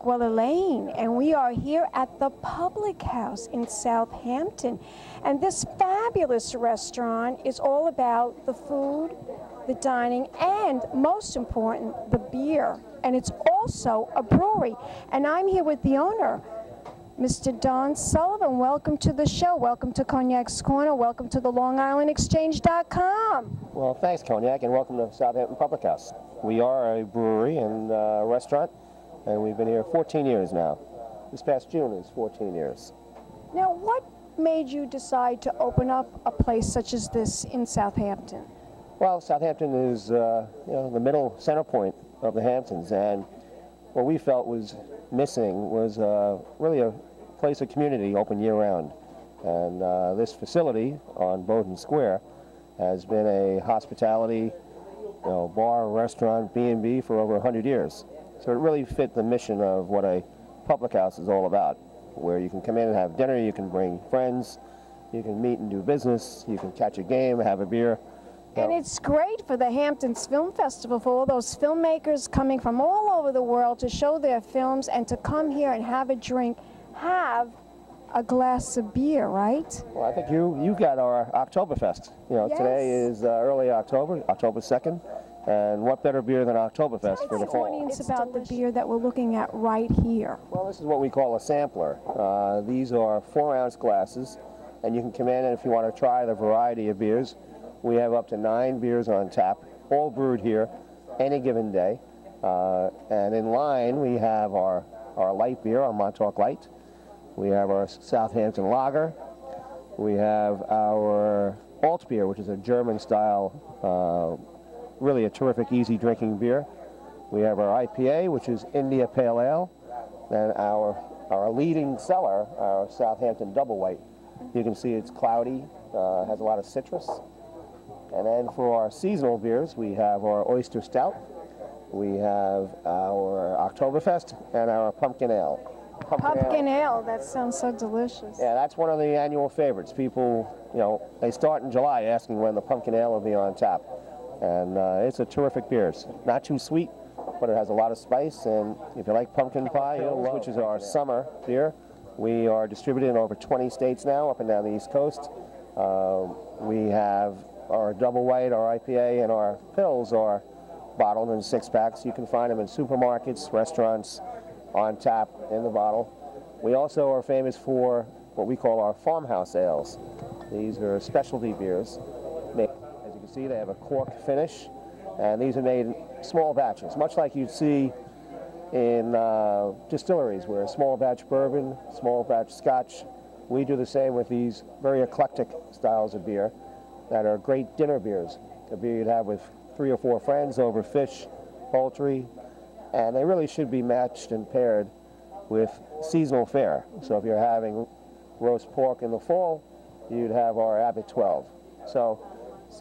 Cognac Wellerlane, and we are here at the Publick House in Southampton. And this fabulous restaurant is all about the food, the dining, and most important, the beer. And it's also a brewery. And I'm here with the owner, Mr. Don Sullivan. Welcome to the show. Welcome to Cognac's Corner. Welcome to the LongIslandExchange.com. Well, thanks, Cognac, and welcome to Southampton Publick House. We are a brewery and restaurant, and we've been here 14 years now. This past June is 14 years. Now, what made you decide to open up a place such as this in Southampton? Well, Southampton is the middle center point of the Hamptons, and what we felt was missing was really a place of community open year-round. And this facility on Bowden Square has been a hospitality, bar, restaurant, B&B for over 100 years. So it really fit the mission of what a public house is all about, where you can come in and have dinner, you can bring friends, you can meet and do business, you can catch a game, have a beer. And it's great for the Hamptons Film Festival, for all those filmmakers coming from all over the world to show their films and to come here and have a drink, have a glass of beer, right? Well, I think you got our Oktoberfest. Yes. Today is early October, October 2nd, and what better beer than Oktoberfest for the fall? Audience about the beer that we're looking at right here. Well, this is what we call a sampler. These are 4-ounce glasses, and you can come in and if you want to try the variety of beers. We have up to 9 beers on tap, all brewed here, any given day. And in line, we have our light beer, our Montauk Light. We have our Southampton Lager. We have our Alt beer, which is a German-style, really a terrific, easy-drinking beer. We have our IPA, which is India Pale Ale. And our leading seller, our Southampton Double White. You can see it's cloudy, has a lot of citrus. And then for our seasonal beers, we have our Oyster Stout, we have our Oktoberfest, and our Pumpkin Ale. Pumpkin ale, that sounds so delicious. Yeah, that's one of the annual favorites. People, they start in July asking when the Pumpkin Ale will be on tap. And it's a terrific beer. It's not too sweet, but it has a lot of spice. And if you like pumpkin pie, which is our summer beer, we are distributed in over 20 states now, up and down the East Coast. We have our Double White, our IPA, and our pills are bottled in 6-packs. You can find them in supermarkets, restaurants, on tap, in the bottle. We also are famous for what we call our farmhouse ales. These are specialty beers. As you can see, they have a cork finish, and these are made in small batches, much like you'd see in distilleries, where small batch bourbon, small batch scotch. We do the same with these very eclectic styles of beer that are great dinner beers, a beer you'd have with 3 or 4 friends over fish, poultry, and they really should be matched and paired with seasonal fare. So if you're having roast pork in the fall, you'd have our Abbott 12. So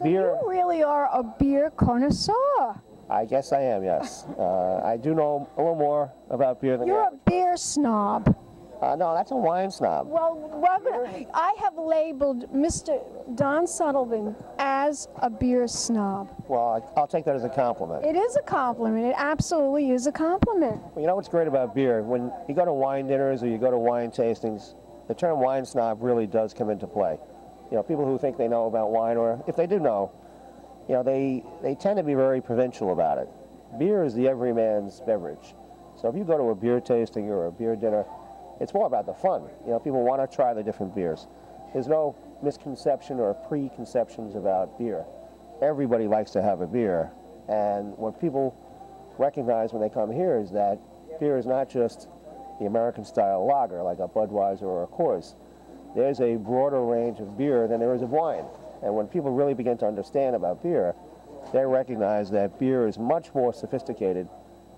beer... You really are a beer connoisseur. I guess I am, yes. I do know a little more about beer than You're a beer snob. No, that's a wine snob. Well, I have labeled Mr. Don Sullivan as a beer snob. Well, I'll take that as a compliment. It is a compliment. It absolutely is a compliment. Well, you know what's great about beer? When you go to wine dinners or you go to wine tastings, the term wine snob really does come into play. People who think they know about wine, or if they do know, they tend to be very provincial about it. Beer is the everyman's beverage. So if you go to a beer tasting or a beer dinner, it's more about the fun. People want to try the different beers. There's no misconception or preconceptions about beer. Everybody likes to have a beer. And what people recognize when they come here is that beer is not just the American-style lager like a Budweiser or a Coors. There's a broader range of beer than there is of wine. And when people really begin to understand about beer, they recognize that beer is much more sophisticated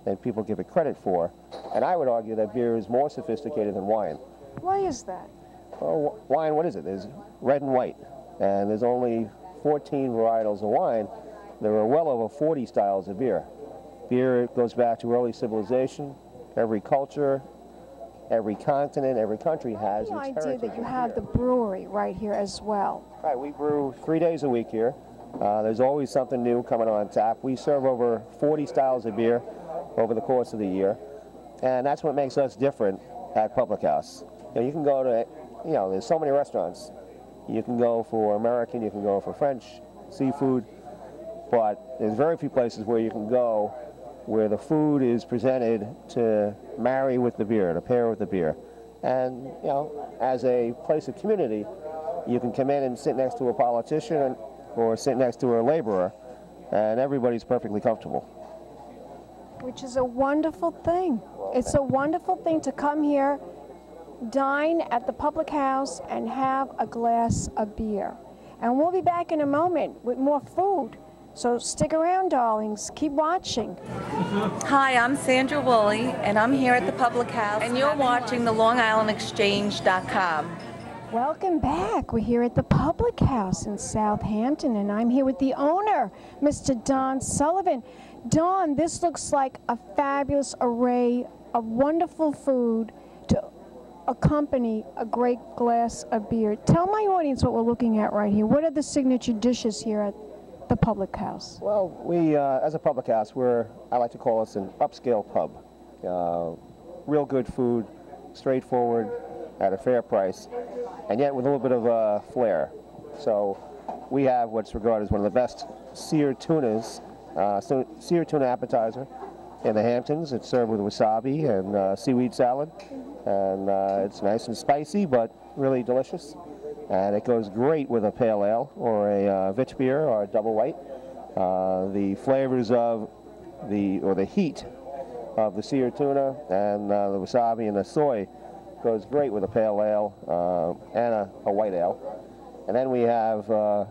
than people give it credit for. And I would argue that beer is more sophisticated than wine. Why is that? Well, wine, what is it? There's red and white, and there's only 14 varietals of wine. There are well over 40 styles of beer. Beer goes back to early civilization. Every culture, every continent, every country has its heritage. The idea that you have the brewery right here as well. Right, we brew 3 days a week here. There's always something new coming on tap. We serve over 40 styles of beer over the course of the year. And that's what makes us different at Publick House. You can go to, there's so many restaurants. You can go for American, you can go for French, seafood, but there's very few places where you can go where the food is presented to marry with the beer, to pair with the beer. And, as a place of community, you can come in and sit next to a politician or sit next to a laborer, and everybody's perfectly comfortable. Which is a wonderful thing. It's a wonderful thing to come here, dine at the Publick House, and have a glass of beer. And we'll be back in a moment with more food. So stick around, darlings. Keep watching. Hi, I'm Sandra Woolley, and I'm here at the Publick House, and you're watching the LongIslandExchange.com. Welcome back. We're here at the Publick House in Southampton, and I'm here with the owner, Mr. Don Sullivan. Don, this looks like a fabulous array of wonderful food to accompany a great glass of beer. Tell my audience what we're looking at right here. What are the signature dishes here at the Publick House? Well, we, as a Publick House, I like to call us an upscale pub. Real good food, straightforward, at a fair price, and yet with a little bit of a flair. So we have what's regarded as one of the best seared tunas, seared tuna appetizer in the Hamptons. It's served with wasabi and seaweed salad, and it's nice and spicy, but really delicious. And it goes great with a pale ale or a Vitch beer or a double white. The flavors of the heat of the seared tuna and the wasabi and the soy goes great with a pale ale and a white ale. And then we have a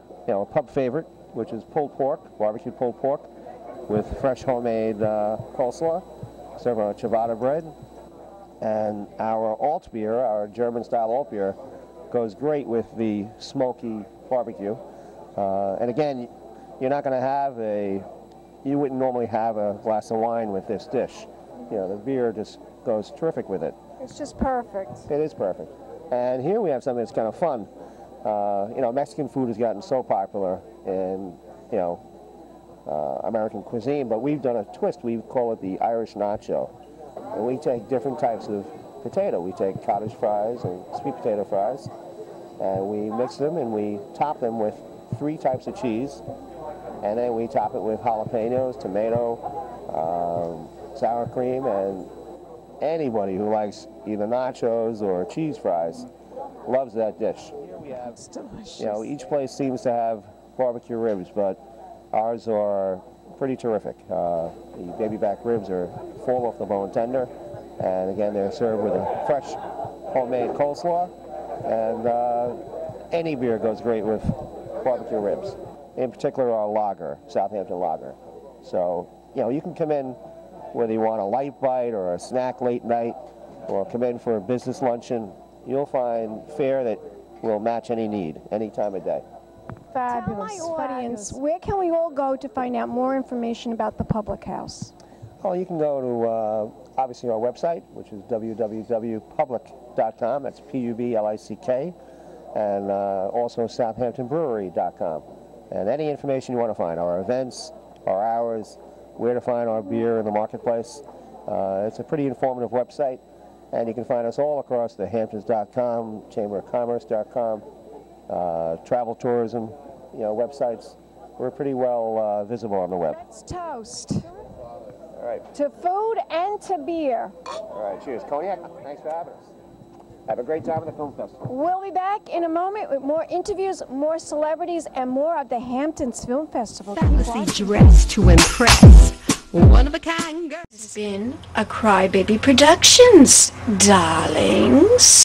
pub favorite, which is pulled pork, barbecued pulled pork, with fresh homemade coleslaw, served on a ciabatta bread. And our alt beer, our German-style alt beer, goes great with the smoky barbecue. And again, you're not going to have you wouldn't normally have a glass of wine with this dish. The beer just goes terrific with it. It's just perfect. It is perfect. And here we have something that's kind of fun. Mexican food has gotten so popular in, American cuisine, but we've done a twist. We call it the Irish nacho. And we take different types of potato. We take cottage fries and sweet potato fries, and we mix them and we top them with 3 types of cheese, and then we top it with jalapenos, tomato, sour cream, and anybody who likes either nachos or cheese fries loves that dish. Here we have, it's delicious. Each place seems to have barbecue ribs, but ours are pretty terrific. The baby back ribs are fall off the bone tender, and again they're served with a fresh homemade coleslaw, and any beer goes great with barbecue ribs. In particular our lager, Southampton lager. So, you can come in whether you want a light bite or a snack late night, or come in for a business luncheon. You'll find fare that will match any need, any time of day. Fabulous. Audience, where can we all go to find out more information about the Publick House? Oh, you can go to, obviously, our website, which is www.publick.com. That's Publick, and also SouthamptonBrewery.com. And any information you want to find, our events, our hours, where to find our beer in the marketplace. It's a pretty informative website, and you can find us all across the Hamptons.com, ChamberOfCommerce.com, travel tourism, websites. We're pretty well visible on the web. Let's toast. All right. To food and to beer. All right, cheers. Cognac, thanks for having us. Have a great time at the film festival. We'll be back in a moment with more interviews, more celebrities, and more of the Hamptons Film Festival. Fancy dress to impress. One of a kind girl. It's been a Crybaby Productions, darlings.